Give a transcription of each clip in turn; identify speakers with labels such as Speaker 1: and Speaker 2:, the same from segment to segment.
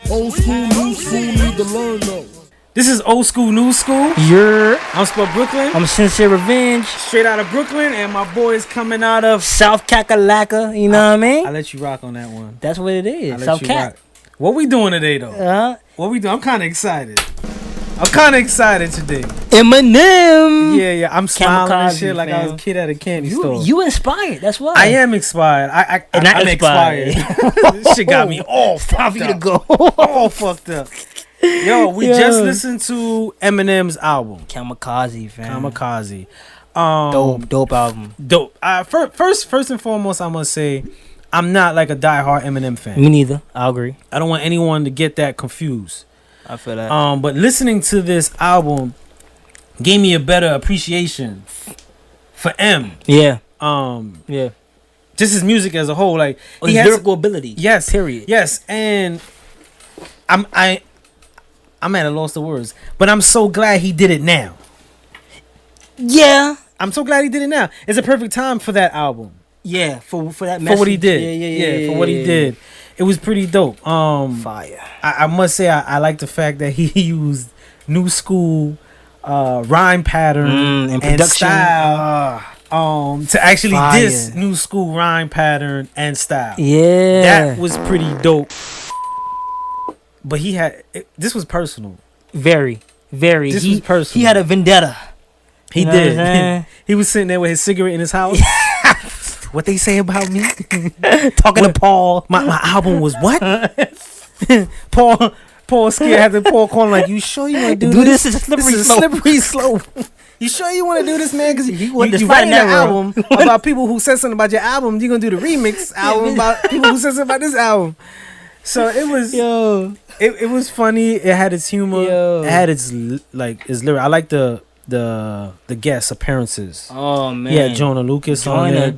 Speaker 1: Old school, new school, need to learn though.
Speaker 2: This is Old School, New School. I'm Spud Brooklyn.
Speaker 3: I'm Sincere Revenge.
Speaker 2: Straight out of Brooklyn, and my boys coming out of
Speaker 3: South Kakalaka, you know what I mean?
Speaker 2: I let you rock on that one.
Speaker 3: That's what it is. South Cat.
Speaker 2: What we doing today, though? What we doing? I'm kind of excited. Today.
Speaker 3: Eminem.
Speaker 2: Yeah. I'm smiling
Speaker 3: Kamikaze,
Speaker 2: and shit like I was a kid at a candy store.
Speaker 3: You inspired. That's why.
Speaker 2: I am inspired. I'm expired. This shit got me all fucked up.
Speaker 3: Go.
Speaker 2: All fucked up. Yo, we just listened to Eminem's album.
Speaker 3: Kamikaze, fam.
Speaker 2: Kamikaze.
Speaker 3: Dope album.
Speaker 2: Dope. First and foremost, I must say, I'm not like a diehard Eminem fan.
Speaker 3: Me neither. I agree.
Speaker 2: I don't want anyone to get that confused.
Speaker 3: I feel that.
Speaker 2: But listening to this album gave me a better appreciation for M.
Speaker 3: Yeah.
Speaker 2: Yeah. Just his music as a whole, like
Speaker 3: his lyrical ability.
Speaker 2: Yes.
Speaker 3: Period.
Speaker 2: Yes, and I'm at a loss of words, but I'm so glad he did it now.
Speaker 3: Yeah.
Speaker 2: I'm so glad he did it now. It's a perfect time for that album.
Speaker 3: Yeah, for that message.
Speaker 2: For what he did.
Speaker 3: Yeah,
Speaker 2: for what he did. It was pretty dope.
Speaker 3: Fire.
Speaker 2: I must say I like the fact that he used new school rhyme pattern
Speaker 3: and production
Speaker 2: style to actually diss new school rhyme pattern and style.
Speaker 3: Yeah.
Speaker 2: That was pretty dope. But this was personal.
Speaker 3: Very.
Speaker 2: This was personal.
Speaker 3: He had a vendetta.
Speaker 2: He did. He was sitting there with his cigarette in his house. What they say about me?
Speaker 3: Talking to Paul.
Speaker 2: My album was what? Paul scared, had to Paul calling like, you sure you want to do this?
Speaker 3: This is slippery slope.
Speaker 2: You sure you want to do this, man? Because you
Speaker 3: to
Speaker 2: writing that album about people who said something about your album. You're going to do the remix album about people who said something about this album. So it was, it was funny. It had its humor. It had its lyric. I like the guest appearances.
Speaker 3: Oh man,
Speaker 2: yeah, Joyner Lucas on there.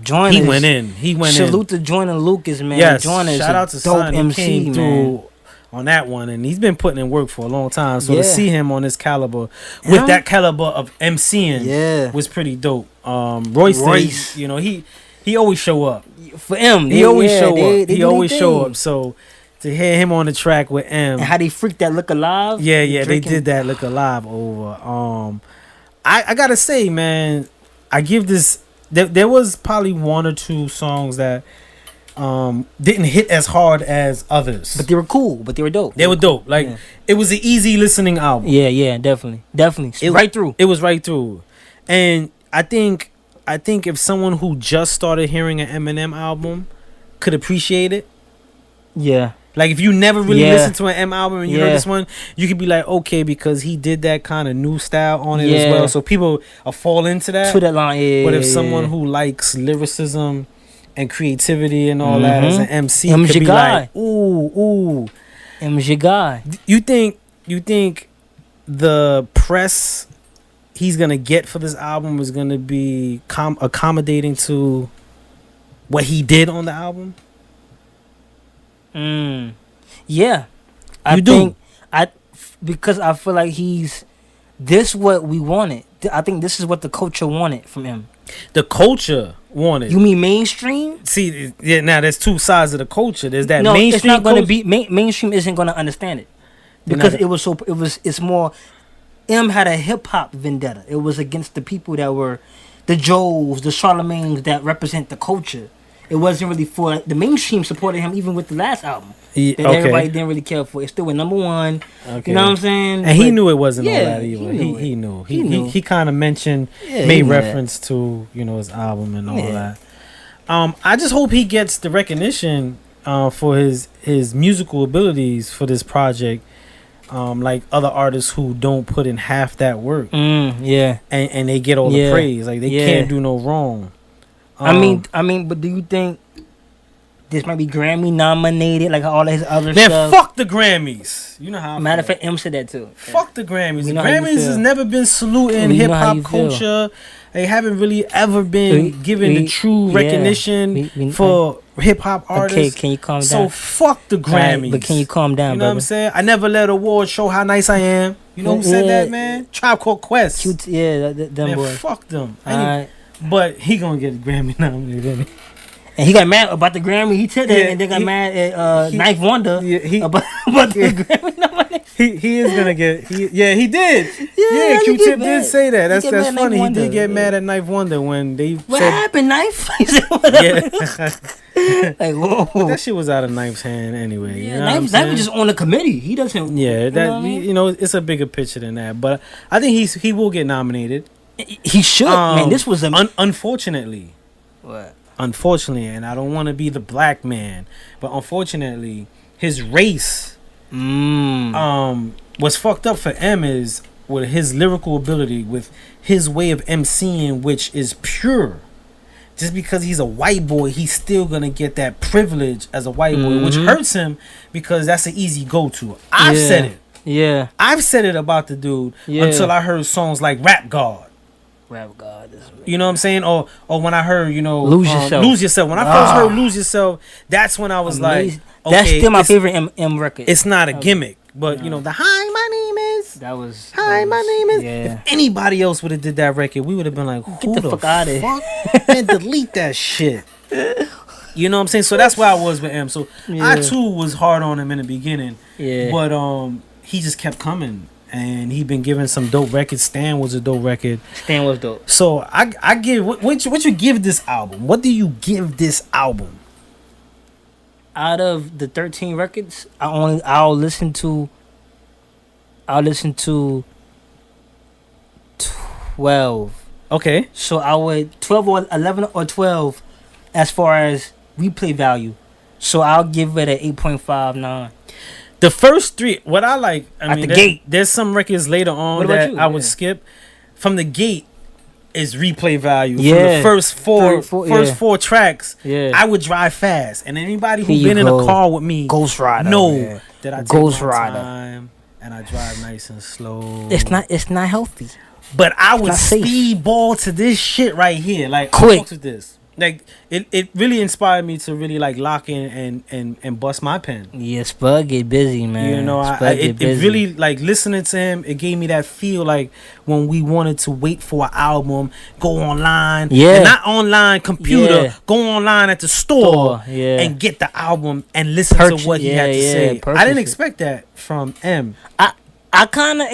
Speaker 3: Joyner.
Speaker 2: He went in.
Speaker 3: Salute to Joyner Lucas, man.
Speaker 2: Yes,
Speaker 3: Joyner's
Speaker 2: shout out to
Speaker 3: dope
Speaker 2: Son.
Speaker 3: MC,
Speaker 2: he came
Speaker 3: man.
Speaker 2: through on that one, and he's been putting in work for a long time. So to see him on this caliber, with that caliber of MCing, was pretty dope. Royce, you know, he always show up
Speaker 3: for M.
Speaker 2: He always show up. So to hear him on the track with M,
Speaker 3: and how they freaked that Look Alive.
Speaker 2: Yeah, they did that Look Alive over. I gotta say, man, I give this. There was probably one or two songs that didn't hit as hard as others,
Speaker 3: but they were cool. But they were dope.
Speaker 2: They were dope. Like it was an easy listening album.
Speaker 3: Yeah, definitely. Right through.
Speaker 2: It was right through, and I think if someone who just started hearing an Eminem album could appreciate it.
Speaker 3: Yeah.
Speaker 2: Like if you never really listened to an M album and you heard this one, you could be like, okay, because he did that kind of new style on it as well. So people fall into that.
Speaker 3: To that line,
Speaker 2: but if someone who likes lyricism and creativity and all that as an MC
Speaker 3: M's
Speaker 2: could be
Speaker 3: guy.
Speaker 2: like, ooh.
Speaker 3: M's your guy.
Speaker 2: You think the press he's gonna get for this album is gonna be accommodating to what he did on the album?
Speaker 3: Yeah, because I feel like this what we wanted. I think this is what the culture wanted from him.
Speaker 2: The culture wanted.
Speaker 3: You mean mainstream?
Speaker 2: See, now there's two sides of the culture. There's that
Speaker 3: mainstream.
Speaker 2: It's not
Speaker 3: going to be mainstream. Isn't going to understand it because it's more. M had a hip hop vendetta. It was against the people that were the Joes, the Charlemagnes that represent the culture. It wasn't really for the mainstream supported him even with the last album. Everybody didn't really care for. It still went number one. Okay. You know what I'm saying?
Speaker 2: And he knew it wasn't all that either. He knew. He kind of made reference to his album and all that. I just hope he gets the recognition for his musical abilities for this project. Like other artists who don't put in half that work. And they get all the praise. Like they can't do no wrong.
Speaker 3: I mean, but do you think this might be Grammy nominated, like all his other stuff?
Speaker 2: Man, fuck the Grammys. You know how.
Speaker 3: Matter of fact, M said that too.
Speaker 2: Fuck the Grammys. The Grammys has never been saluting hip hop culture. They haven't really ever been given the true recognition for hip hop artists.
Speaker 3: Okay, can you calm down?
Speaker 2: So fuck the Grammys.
Speaker 3: Right, but can you calm down,
Speaker 2: You know what I'm saying? I never let awards show how nice I am. You know who said that, man? Tribe Called Quest.
Speaker 3: Them
Speaker 2: man,
Speaker 3: boys.
Speaker 2: fuck them. But he gonna get a Grammy nominated.
Speaker 3: And he got mad about the Grammy. He said that, and then got mad at Knife Wonder about the Grammy nomination.
Speaker 2: He is gonna get. He did. Yeah, Q-Tip did say that. That's funny. He did get mad at Knife Wonder when they.
Speaker 3: What happened, Knife? Like, whoa.
Speaker 2: But that shit was out of Knife's hand anyway.
Speaker 3: Yeah,
Speaker 2: you know
Speaker 3: Knife was just on the committee. He doesn't.
Speaker 2: Yeah, that it's a bigger picture than that. But I think he will get nominated.
Speaker 3: He should. Man, this was
Speaker 2: unfortunately.
Speaker 3: What?
Speaker 2: Unfortunately, and I don't want to be the black man, but unfortunately, his race was fucked up for M is with his lyrical ability, with his way of MCing, which is pure. Just because he's a white boy, he's still gonna get that privilege as a white boy, which hurts him because that's an easy go-to. I've said it.
Speaker 3: Yeah.
Speaker 2: I've said it about the dude until I heard songs like Rap God.
Speaker 3: Rap God.
Speaker 2: You know what I'm saying? Or when I heard,
Speaker 3: Lose Yourself.
Speaker 2: Lose Yourself. When I first heard Lose Yourself, that's when I was like, okay,
Speaker 3: that's still my favorite M record.
Speaker 2: It's not a gimmick. But, the Hi, my name is. My name is.
Speaker 3: Yeah.
Speaker 2: If anybody else would have did that record, we would have been like, who
Speaker 3: Get the fuck out of here.
Speaker 2: And delete that shit. You know what I'm saying? So that's where I was with M. So I, too, was hard on him in the beginning.
Speaker 3: Yeah.
Speaker 2: But he just kept coming. And he been giving some dope records. Stan was a dope record.
Speaker 3: Stan was dope.
Speaker 2: So I give what you give this album? What do you give this album?
Speaker 3: Out of the 13 records, I'll listen to 12.
Speaker 2: Okay.
Speaker 3: So I would 12 or 11 or 12 as far as replay value. So I'll give it an 8.59.
Speaker 2: The first three, what I like,
Speaker 3: the gate.
Speaker 2: There's some records later on that I would skip. From the gate is replay value.
Speaker 3: Yeah.
Speaker 2: From the first four tracks, I would drive fast. And anybody who's been in a car with me
Speaker 3: Ghost Rider,
Speaker 2: know that I take
Speaker 3: Ghost
Speaker 2: my
Speaker 3: Rider.
Speaker 2: time and I drive nice and slow.
Speaker 3: It's not healthy.
Speaker 2: But I would
Speaker 3: safe.
Speaker 2: speedball to this shit right here. Like,
Speaker 3: quick.
Speaker 2: I fucks with this. Like, it really inspired me to really like lock in and bust my pen.
Speaker 3: Yeah, Spud get busy, man.
Speaker 2: It really, like, listening to him, it gave me that feel like when we wanted to wait for an album, go online, and not online computer, go online at the store, and get the album and listen to what he had to say. I didn't expect that from M.
Speaker 3: I kind of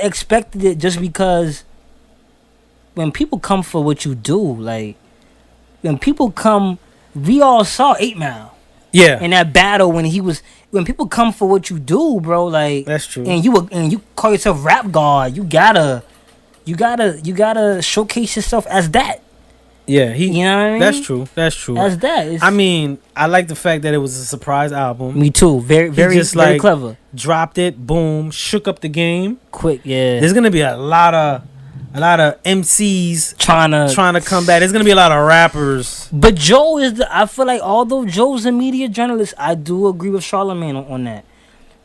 Speaker 3: expected it just because when people come for what you do, like, when people come, we all saw 8 Mile.
Speaker 2: Yeah.
Speaker 3: In that battle when people come for what you do, bro, like,
Speaker 2: that's true.
Speaker 3: And you call yourself Rap God, you gotta showcase yourself as that.
Speaker 2: Yeah,
Speaker 3: you know what I mean?
Speaker 2: That's true. As
Speaker 3: that.
Speaker 2: I mean, I like the fact that it was a surprise album.
Speaker 3: Me too. Very, very, very clever.
Speaker 2: Dropped it, boom, shook up the game.
Speaker 3: Quick, yeah.
Speaker 2: There's gonna be a lot of MCs trying to come back. There's gonna be a lot of rappers.
Speaker 3: But Joe I feel like although Joe's a media journalist, I do agree with Charlamagne on that.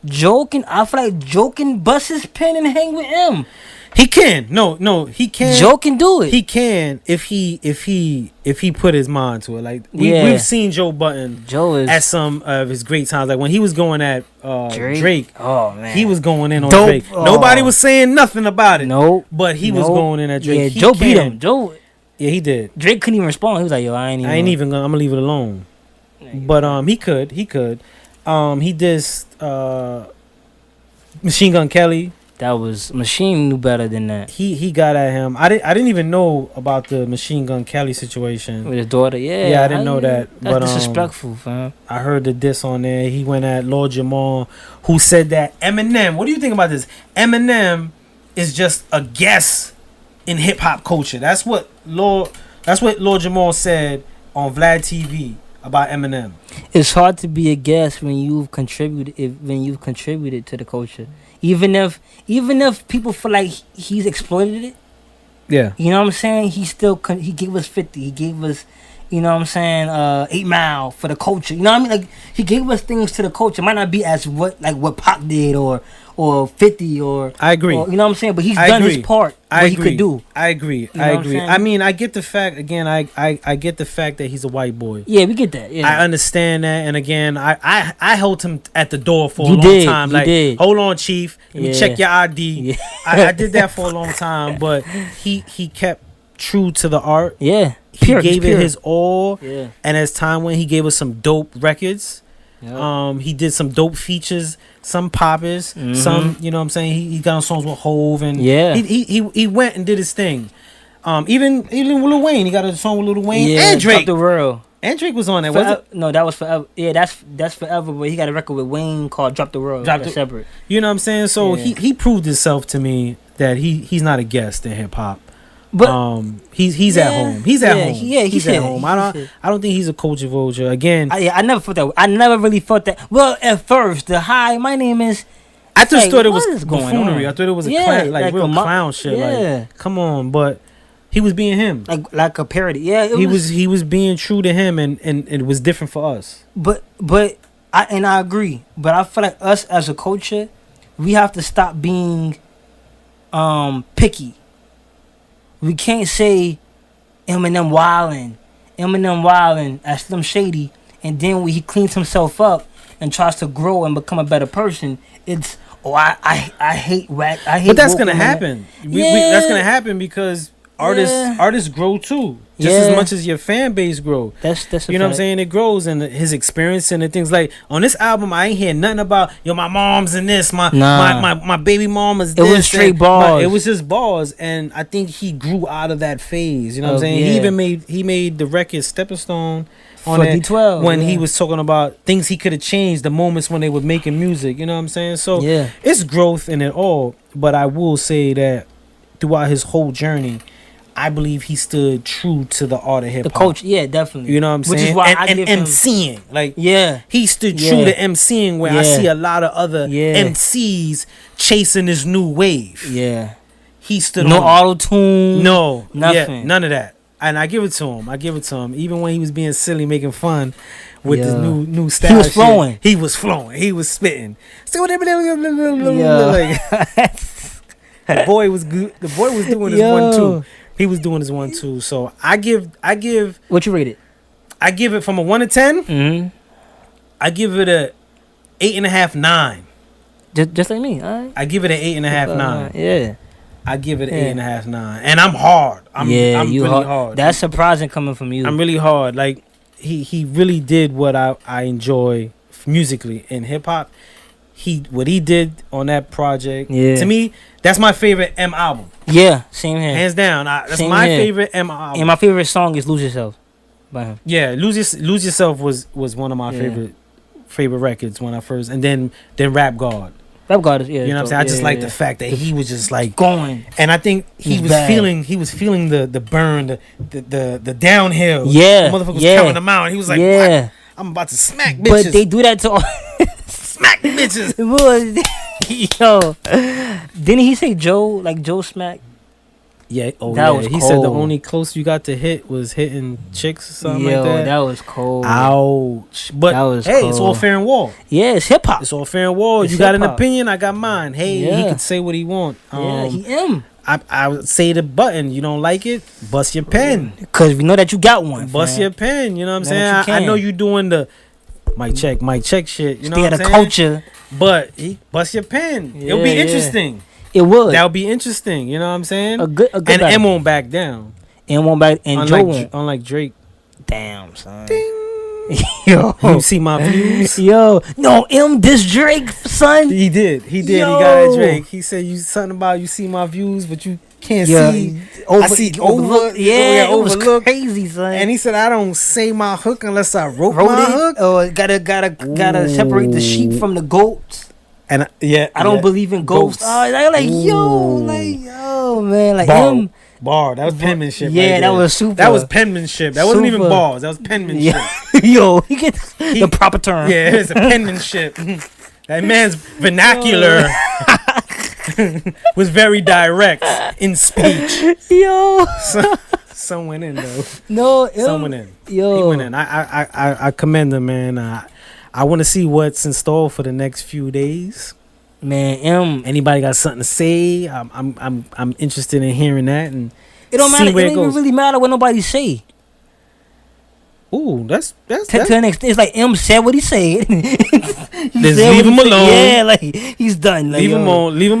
Speaker 3: I feel like Joe can bust his pen and hang with him.
Speaker 2: He can. No, he can.
Speaker 3: Joe can do it.
Speaker 2: He can if he put his mind to it. Like we've seen Joe Budden at some of his great times. Like when he was going at Drake.
Speaker 3: Oh man,
Speaker 2: he was going in on Drake. Nobody was saying nothing about it.
Speaker 3: Nope.
Speaker 2: But he was going in at Drake.
Speaker 3: Yeah, Joe beat him.
Speaker 2: Yeah, he did.
Speaker 3: Drake couldn't even respond. He was like, "Yo, I ain't even
Speaker 2: gonna. I'm gonna leave it alone." But he could. He dissed Machine Gun Kelly.
Speaker 3: That was Machine knew better than that.
Speaker 2: He got at him. I didn't even know about the Machine Gun Kelly situation
Speaker 3: with his daughter.
Speaker 2: Yeah, I didn't know that.
Speaker 3: That's disrespectful, fam.
Speaker 2: I heard the diss on there. He went at Lord Jamal, who said that Eminem. What do you think about this? Eminem is just a guest in hip hop culture. That's what Lord Jamal said on Vlad TV about Eminem.
Speaker 3: It's hard to be a guest when you've contributed to the culture. Even if people feel like he's exploited it.
Speaker 2: Yeah.
Speaker 3: You know what I'm saying? He gave us 50. He gave us, 8 Mile for the culture. You know what I mean? Like, he gave us things to the culture. It might not be as what Pac did or 50 or
Speaker 2: I agree.
Speaker 3: Or, you know what I'm saying? But he's done his part. He could do.
Speaker 2: I agree. I mean, I get the fact again. I get the fact that he's a white boy.
Speaker 3: Yeah, we get that. Yeah,
Speaker 2: I understand that. And again, I held him at the door for a long time. Like, hold on, Chief. Let me check your ID. Yeah. I did that for a long time, but he kept true to the art.
Speaker 3: Yeah.
Speaker 2: He gave it his all.
Speaker 3: Yeah.
Speaker 2: And as time went, he gave us some dope records.
Speaker 3: Yep.
Speaker 2: He did some dope features, some poppers, some, you know what I'm saying? He got on songs with Hove, and he went and did his thing. Even with Lil Wayne, he got a song with Lil Wayne and Drake.
Speaker 3: The World.
Speaker 2: And Drake was on there, was it?
Speaker 3: No, that was Forever. Yeah, that's Forever, but he got a record with Wayne called Drop the World. That's separate.
Speaker 2: You know what I'm saying? So he proved himself to me that he's not a guest in hip hop. But he's at home. He's at home. Yeah, he's at home. I don't think he's a culture vulture. Again,
Speaker 3: I never felt that. I never really felt that. Well, at first, my name is.
Speaker 2: I just thought it was buffoonery. I thought it was a clown, like real clown shit. Yeah. Like, come on, but he was being him.
Speaker 3: Like a parody. Yeah,
Speaker 2: he was being true to him, and it was different for us.
Speaker 3: But I agree. But I feel like us as a culture, we have to stop being picky. We can't say Eminem wildin' as Slim Shady, and then when he cleans himself up and tries to grow and become a better person, it's I hate whack. I hate.
Speaker 2: But that's gonna happen. That's gonna happen because artists grow too, just as much as your fan base grow.
Speaker 3: That's
Speaker 2: you know what I'm saying. It grows, and his experience and the things like on this album, I ain't hear nothing about my mom's and this, my baby mama's. It
Speaker 3: was straight balls.
Speaker 2: It was just balls, and I think he grew out of that phase. You know what I'm saying. Yeah. He even made the record Stepping Stone on
Speaker 3: for D12
Speaker 2: when he was talking about things he could have changed, the moments when they were making music. You know what I'm saying. So it's growth in it all, but I will say that throughout his whole journey, I believe he stood true to the art of hip hop.
Speaker 3: The coach, yeah, definitely.
Speaker 2: You know what I'm saying?
Speaker 3: Which is why
Speaker 2: I give him MCing. Like, he stood true to MCing, where I see a lot of other MCs chasing this new wave.
Speaker 3: Yeah.
Speaker 2: He stood
Speaker 3: no auto-tune.
Speaker 2: No.
Speaker 3: Nothing.
Speaker 2: Yeah, none of that. And I give it to him. Even when he was being silly, making fun with this new style.
Speaker 3: He was flowing.
Speaker 2: He was flowing. He was spitting. Like, the boy was good. The boy was doing his 1-2. He was doing his 1-2. So I give.
Speaker 3: What you rate it?
Speaker 2: I give it from a 1 to 10.
Speaker 3: Mm-hmm.
Speaker 2: I give it a 8.5, 9.
Speaker 3: Just like me. All right.
Speaker 2: I give it an 8.5, 9.
Speaker 3: Yeah.
Speaker 2: I give it an 8.5, 9. And I'm hard. I'm really hard.
Speaker 3: That's surprising coming from you.
Speaker 2: I'm really hard. Like he really did what I enjoy musically in hip hop. What he did on that project. Yeah. To me, that's my favorite M album.
Speaker 3: Yeah, same here.
Speaker 2: Hands down. That's my favorite M album.
Speaker 3: And my favorite song is Lose Yourself by him.
Speaker 2: Yeah, Lose Yourself was one of my favorite records when I first, and then Rap God.
Speaker 3: Rap God is
Speaker 2: you know what I'm saying? I just like the fact that he was just like
Speaker 3: going.
Speaker 2: And I think he was feeling the burn, the downhill.
Speaker 3: Yeah.
Speaker 2: The motherfucker was counting them out. He was like, what? I'm about to smack bitches.
Speaker 3: But they do that to all
Speaker 2: smack bitches.
Speaker 3: Yo, didn't he say Joe Smack?
Speaker 2: Yeah. Oh,
Speaker 3: that was
Speaker 2: he
Speaker 3: cold.
Speaker 2: said the only close you got to hit was hitting chicks or something like that.
Speaker 3: That was cold.
Speaker 2: Ouch. But
Speaker 3: that was
Speaker 2: hey,
Speaker 3: cold.
Speaker 2: It's all fair and war.
Speaker 3: Yeah, it's hip hop.
Speaker 2: It's all fair and war. You got an opinion, I got mine. Hey, he could say what he want. I would say the button. You don't like it? Bust your pen.
Speaker 3: Because we know that you got one.
Speaker 2: Bust your pen. You know what I'm saying? I know you doing the mic check shit. You know what I'm saying?
Speaker 3: Culture.
Speaker 2: But bust your pen. It'll be interesting.
Speaker 3: It would.
Speaker 2: That'll be interesting. You know what I'm saying?
Speaker 3: A good
Speaker 2: and M won't back down.
Speaker 3: M won't back. And Joe won't.
Speaker 2: Unlike Drake.
Speaker 3: Damn, son.
Speaker 2: Ding.
Speaker 3: Yo,
Speaker 2: you see my views?
Speaker 3: Yo, no, M this Drake, son.
Speaker 2: He did. He got at Drake. He said something about you see my views, but you can't see. I see overlook.
Speaker 3: Yeah, it was crazy, son.
Speaker 2: And he said I don't say my hook unless I wrote my hook.
Speaker 3: Oh, gotta separate the sheep from the goats.
Speaker 2: And
Speaker 3: I don't believe in ghosts. Oh, man, like him.
Speaker 2: Bar. That was penmanship.
Speaker 3: Yeah, that was super.
Speaker 2: That was penmanship. That wasn't even bars. That was penmanship.
Speaker 3: Yeah. Yo, he gets the proper term.
Speaker 2: Yeah, it's a penmanship. That man's vernacular was very direct in speech.
Speaker 3: Yo.
Speaker 2: Some went in though.
Speaker 3: No,
Speaker 2: some went in.
Speaker 3: Yo,
Speaker 2: he went in. I commend him, man. I want to see what's in store for the next few days.
Speaker 3: Man,
Speaker 2: anybody got something to say? I'm interested in hearing that, and
Speaker 3: it don't matter. It don't really matter what nobody say.
Speaker 2: Ooh, that's
Speaker 3: to the next. It's like M said what he said.
Speaker 2: Just leave him alone.
Speaker 3: Yeah, like he's done. Like,
Speaker 2: leave him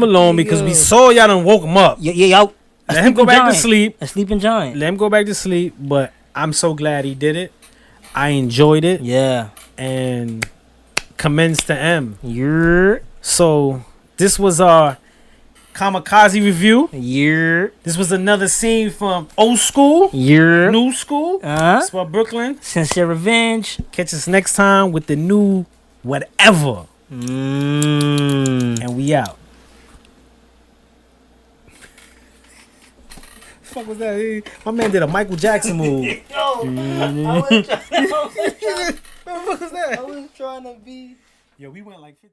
Speaker 2: alone because we saw y'all done woke him up.
Speaker 3: Yeah,
Speaker 2: Let him go back to sleep.
Speaker 3: A sleeping giant.
Speaker 2: Let him go back to sleep. But I'm so glad he did it. I enjoyed it.
Speaker 3: Yeah.
Speaker 2: And commends to M.
Speaker 3: Yeah.
Speaker 2: So this was our Kamikaze review.
Speaker 3: Yeah.
Speaker 2: This was another scene from Old School.
Speaker 3: Yeah.
Speaker 2: New School. It's for Brooklyn.
Speaker 3: Sincere Revenge.
Speaker 2: Catch us next time with the new whatever. And we out. Fuck was that? My man did a Michael Jackson move.
Speaker 3: Yo,
Speaker 2: What was that?
Speaker 3: I was trying to be.
Speaker 2: Yo, we went like 15.